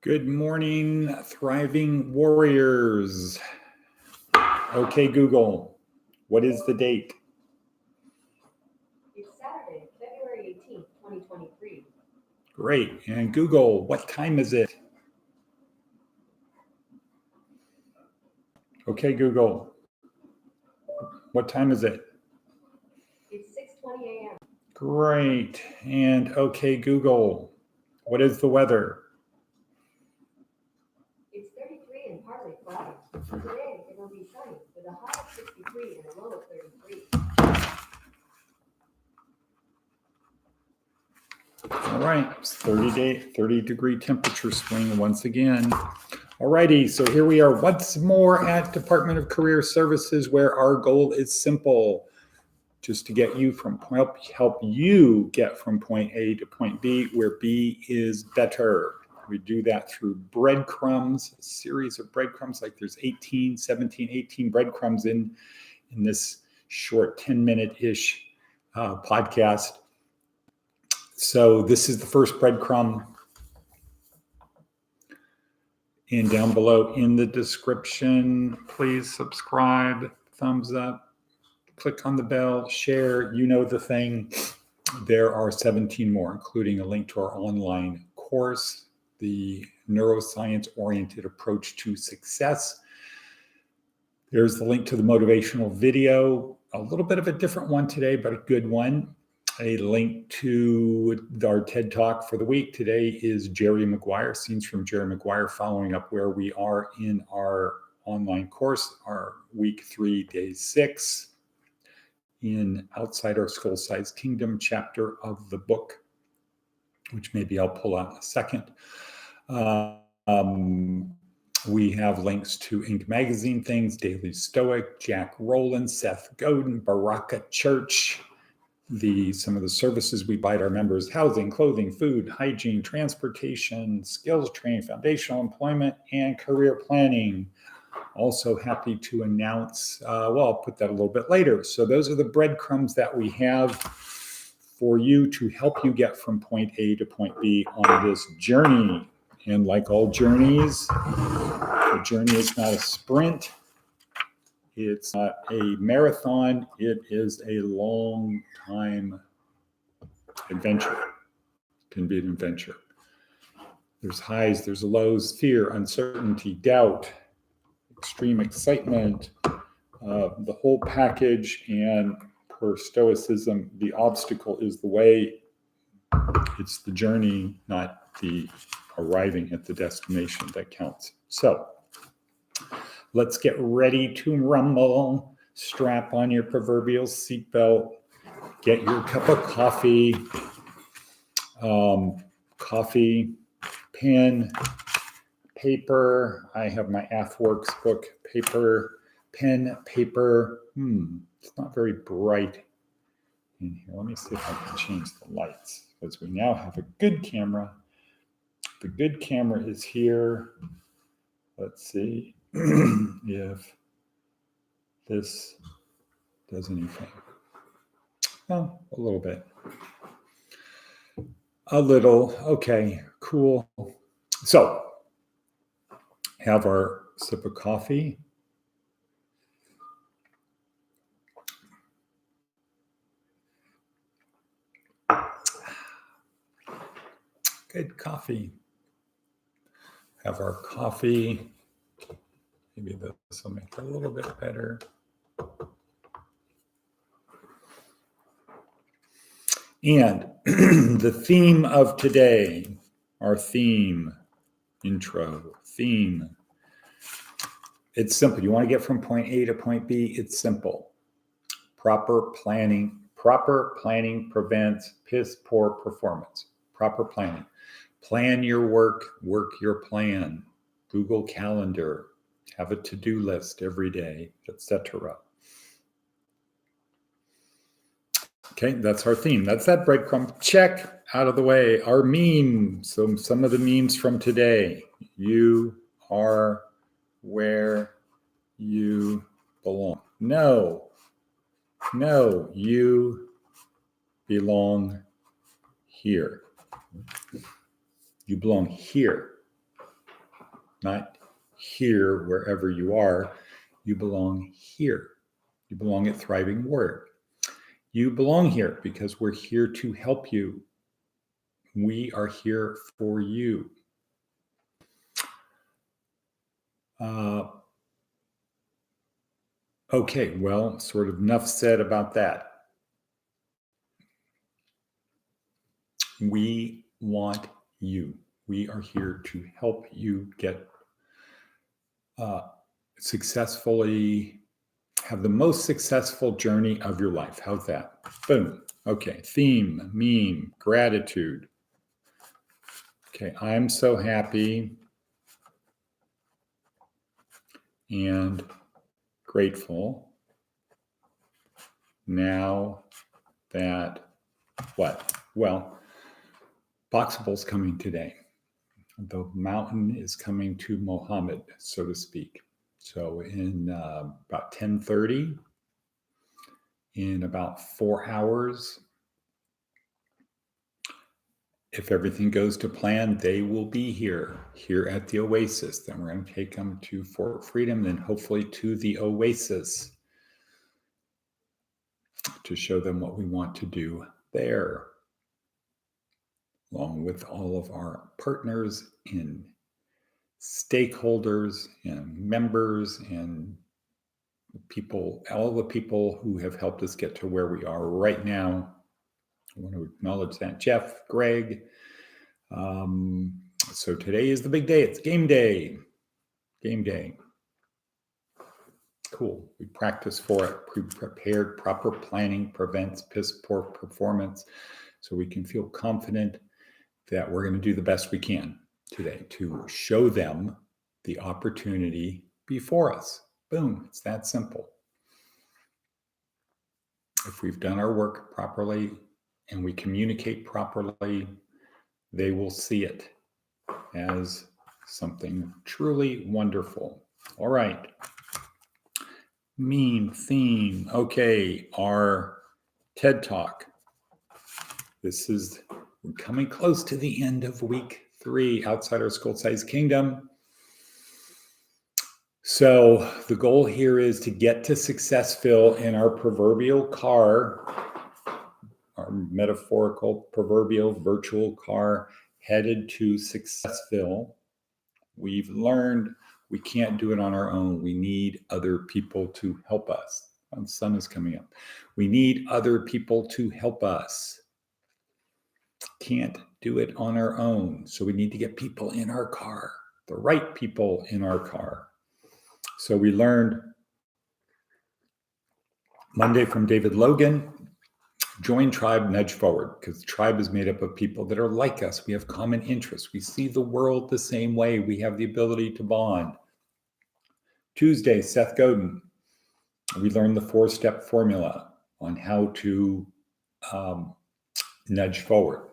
Good morning, thriving warriors. Okay, Google, what is the date? It's Saturday, February 18th, 2023. Great. And Google, what time is it? Okay, Google, what time is it? It's 6:20 a.m. Great. And okay, Google, what is the weather? It's 33 and partly cloudy. Today it will be sunny with a high of 63 and a low of 33. All right, it's 30 degree temperature swing once again. Alrighty, so here we are once more at Department of Career Services, where our goal is simple, just to get you from help you get from point A to point B, where B is better. We do that through breadcrumbs, a series of breadcrumbs, like there's 18 breadcrumbs in this short 10-minute-ish podcast. So this is the first breadcrumb. And down below in the description, please subscribe, thumbs up, click on the bell, share, you know the thing. There are 17 more, including a link to our online course, the Neuroscience-Oriented Approach to Success. There's the link to the motivational video, a little bit of a different one today, but a good one. A link to our TED Talk for the week. Today is Jerry Maguire, scenes from Jerry Maguire, following up where we are in our online course, our week 3, day 6, in Outside Our Skull-Sized Kingdom chapter of the book, which maybe I'll pull out in a second. We have links to Inc. Magazine things, Daily Stoic, Jack Rowland, Seth Godin, Baraka Church, some of the services we buy to our members: housing, clothing, food, hygiene, transportation, skills training, foundational employment, and career planning. Also happy to announce, I'll put that a little bit later. So those are the breadcrumbs that we have for you to help you get from point A to point B on this journey. And like all journeys, the journey is not a sprint. It's not a marathon. It is a long time adventure. It can be an adventure. There's highs, there's lows, fear, uncertainty, doubt, extreme excitement, the whole package. And per Stoicism, the obstacle is the way. It's the journey, not the arriving at the destination, that counts. So let's get ready to rumble. Strap on your proverbial seatbelt. Get your cup of coffee, pen, paper. I have my AFWorks book, pen, paper. It's not very bright in here. Let me see if I can change the lights, because we now have a good camera. The good camera is here. Let's see if this does anything. Well, a little bit. A little. Okay, cool. So, have our sip of coffee. Good coffee. Have our coffee. Maybe this will make it a little bit better. And the theme of today, our theme, intro, theme. It's simple. You want to get from point A to point B, it's simple. Proper planning prevents piss poor performance. Proper planning. Plan your work your plan. Google Calendar, have a to-do list every day, etc. Okay, that's our theme. That's that breadcrumb. Check out of the way. Our meme. So some of the memes from today. You are where you belong. No, you belong here. You belong here. not here wherever you are. You belong here. You belong at Thriving Word. You belong here because we're here to help you. We are here for you. Okay, well, sort of enough said about that. We want you. We are here to help you get successfully, have the most successful journey of your life. How's that? Boom. Okay, theme, meme, gratitude. Okay, I'm so happy and grateful now that what? Well, Boxable's coming today. The mountain is coming to Mohammed, so to speak. So in about 10:30, in about 4 hours, if everything goes to plan, they will be here at the Oasis. Then we're going to take them to Fort Freedom, then hopefully to the Oasis to show them what we want to do there, along with all of our partners and stakeholders and members and people, all the people who have helped us get to where we are right now. I want to acknowledge that. Jeff, Greg. So today is the big day. It's game day. Game day. Cool. We practice for it. Prepared, proper planning prevents piss poor performance. So we can feel confident that we're going to do the best we can today to show them the opportunity before us. Boom. It's that simple. If we've done our work properly and we communicate properly, they will see it as something truly wonderful. All right. Meme, theme. Okay, our TED Talk. We're coming close to the end of week 3 outside our school-sized kingdom. So the goal here is to get to Successville in our proverbial car, our metaphorical, proverbial, virtual car headed to Successville. We've learned we can't do it on our own. We need other people to help us. The sun is coming up. We need other people to help us. Can't do it on our own. So we need to get people in our car, the right people in our car. So we learned Monday from David Logan, join tribe, nudge forward, because the tribe is made up of people that are like us. We have common interests. We see the world the same way. We have the ability to bond. Tuesday, Seth Godin, we learned the 4-step formula on how to nudge forward.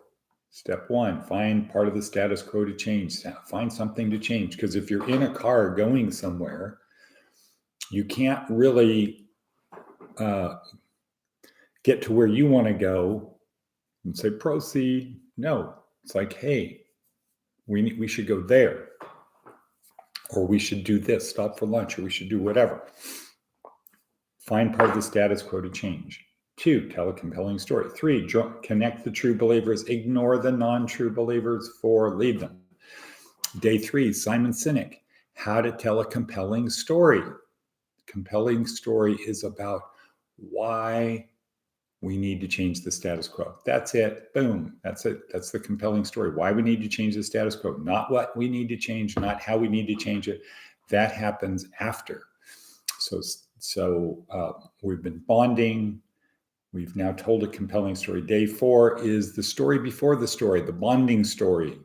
Step 1, find part of the status quo to change. Find something to change. Because if you're in a car going somewhere, you can't really get to where you want to go and say, proceed. No, it's like, hey, we should go there. Or we should do this, stop for lunch, or we should do whatever. Find part of the status quo to change. 2, tell a compelling story. 3, connect the true believers, ignore the non-true believers. 4, lead them. Day 3, Simon Sinek, how to tell a compelling story. Compelling story is about why we need to change the status quo. That's it. Boom. That's it. That's the compelling story. Why we need to change the status quo. Not what we need to change, not how we need to change it. That happens after. So we've been bonding. We've now told a compelling story. Day 4 is the story before the story, the bonding story.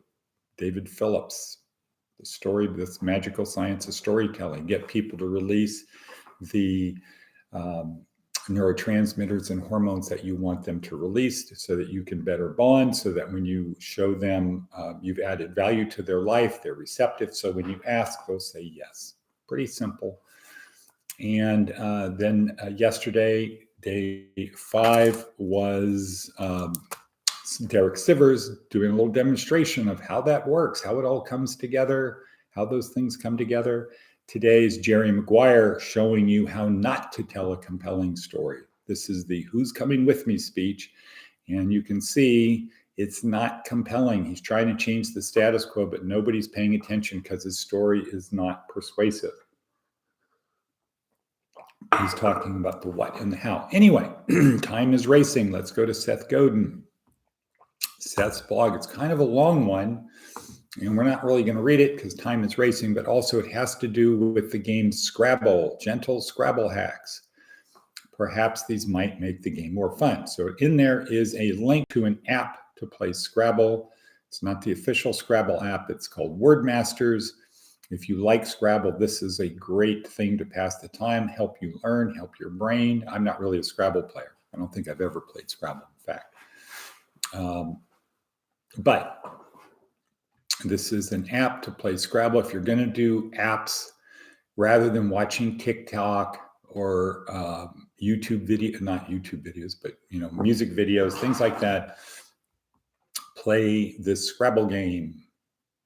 David Phillips, the story, this magical science of storytelling. Get people to release the neurotransmitters and hormones that you want them to release so that you can better bond, so that when you show them you've added value to their life, they're receptive. So when you ask, they'll say yes. Pretty simple. And then yesterday, day 5 was Derek Sivers doing a little demonstration of how that works, how it all comes together, how those things come together. Today's Jerry Maguire showing you how not to tell a compelling story. This is the Who's Coming With Me speech. And you can see it's not compelling. He's trying to change the status quo, but nobody's paying attention because his story is not persuasive. He's talking about the what and the how. Anyway, time is racing. Let's go to Seth Godin. Seth's blog. It's kind of a long one, and we're not really going to read it because time is racing, but also it has to do with the game Scrabble, gentle Scrabble hacks. Perhaps these might make the game more fun. So in there is a link to an app to play Scrabble. It's not the official Scrabble app. It's called Word Masters. If you like Scrabble, this is a great thing to pass the time, help you learn, help your brain. I'm not really a Scrabble player. I don't think I've ever played Scrabble, in fact. But this is an app to play Scrabble. If you're going to do apps, rather than watching TikTok or YouTube video, not YouTube videos, but music videos, things like that, play this Scrabble game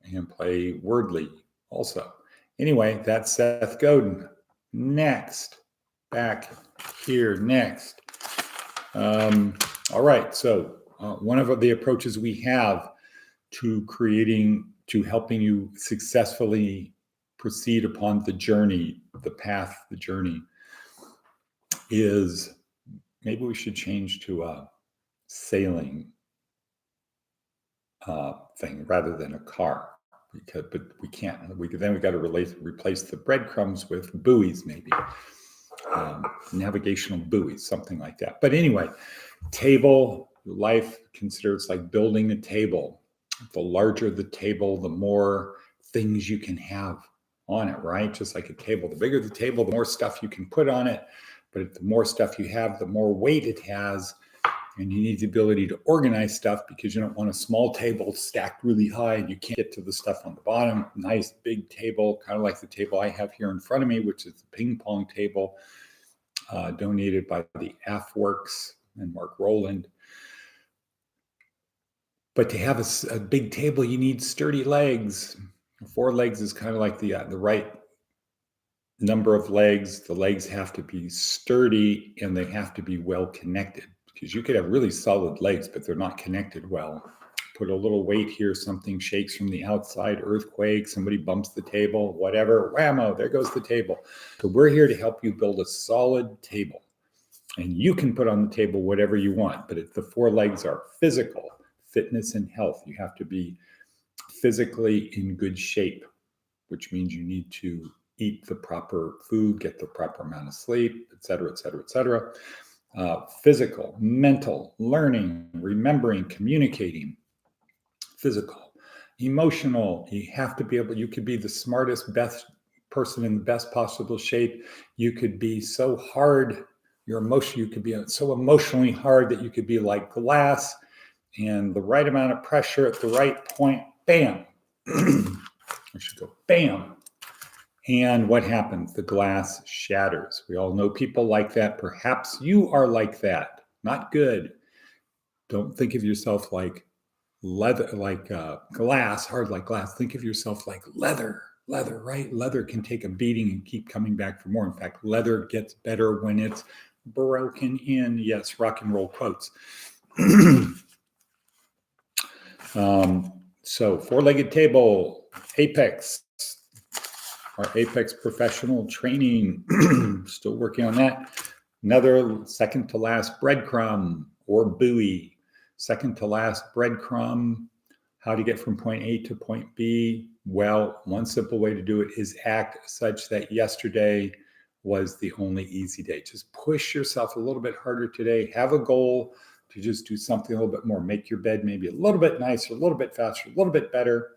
and play Wordly also. Anyway, that's Seth Godin. Next, back here, next. All right, so one of the approaches we have to helping you successfully proceed upon the journey, the path, the journey, is maybe we should change to a sailing thing rather than a car, but we can't. Then we got to replace the breadcrumbs with buoys, maybe navigational buoys, something like that. But anyway, table life, consider it's like building a table. The larger the table, the more things you can have on it, right? Just like a table. The bigger the table, the more stuff you can put on it. But the more stuff you have, the more weight it has. And you need the ability to organize stuff because you don't want a small table stacked really high and you can't get to the stuff on the bottom. Nice big table, kind of like the table I have here in front of me, which is the ping pong table, donated by the AFWorks and Mark Rowland. But to have a big table, you need sturdy legs. 4 legs is kind of like the right number of legs. The legs have to be sturdy and they have to be well connected, because you could have really solid legs, but they're not connected well. Put a little weight here, something shakes from the outside, earthquake, somebody bumps the table, whatever, whammo, there goes the table. So we're here to help you build a solid table. And you can put on the table whatever you want, but if the 4 legs are physical, fitness and health, you have to be physically in good shape, which means you need to eat the proper food, get the proper amount of sleep, et cetera, et cetera, et cetera. Physical, mental, learning, remembering, communicating, physical, emotional. You have to be able, you could be the smartest, best person in the best possible shape. You could be so hard, you could be so emotionally hard that you could be like glass, and the right amount of pressure at the right point, bam. I should go bam. And what happens? The glass shatters. We all know people like that. Perhaps you are like that. Not good. Don't think of yourself like leather, like glass, hard like glass. Think of yourself like leather, right? Leather can take a beating and keep coming back for more. In fact, leather gets better when it's broken in. Yes, rock and roll quotes. So 4-legged table, Apex. Our Apex professional training, still working on that. Another second to last breadcrumb or buoy. Second to last breadcrumb. How to get from point A to point B? Well, one simple way to do it is act such that yesterday was the only easy day. Just push yourself a little bit harder today. Have a goal to just do something a little bit more. Make your bed maybe a little bit nicer, a little bit faster, a little bit better.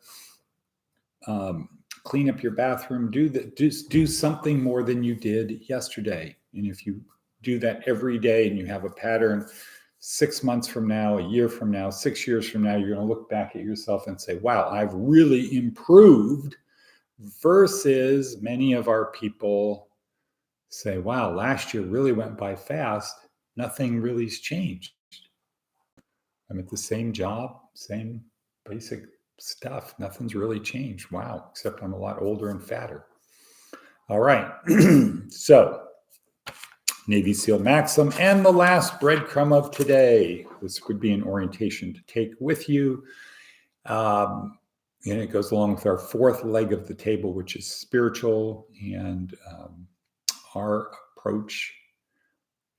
Clean up your bathroom, do something more than you did yesterday. And if you do that every day and you have a pattern, 6 months from now, a year from now, 6 years from now, you're going to look back at yourself and say, wow, I've really improved, versus many of our people say, wow, last year really went by fast. Nothing really's changed. I'm at the same job, same basic stuff. Nothing's really changed. Wow, except I'm a lot older and fatter. All right. So, Navy SEAL Maxim, and the last breadcrumb of today. This would be an orientation to take with you. And it goes along with our fourth leg of the table, which is spiritual, and our approach.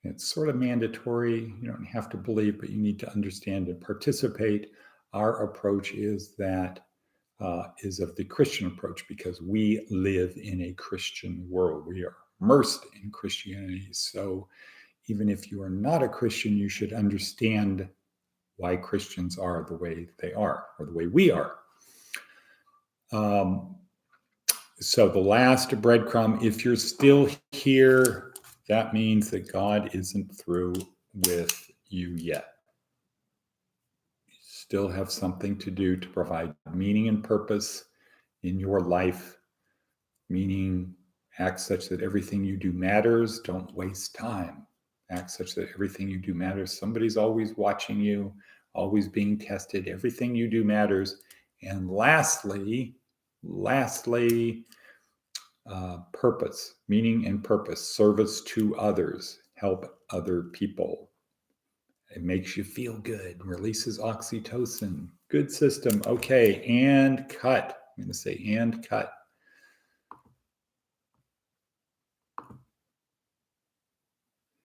It's sort of mandatory. You don't have to believe, but you need to understand and participate. Our approach is that is of the Christian approach, because we live in a Christian world. We are immersed in Christianity. So even if you are not a Christian, you should understand why Christians are the way they are, or the way we are. So the last breadcrumb, if you're still here, that means that God isn't through with you yet. You still have something to do to provide meaning and purpose in your life. Meaning, act such that everything you do matters. Don't waste time. Act such that everything you do matters. Somebody's always watching you, always being tested. Everything you do matters. And lastly, purpose, meaning and purpose, service to others, help other people. It makes you feel good, releases oxytocin. Good system. Okay, and cut. I'm going to say and cut.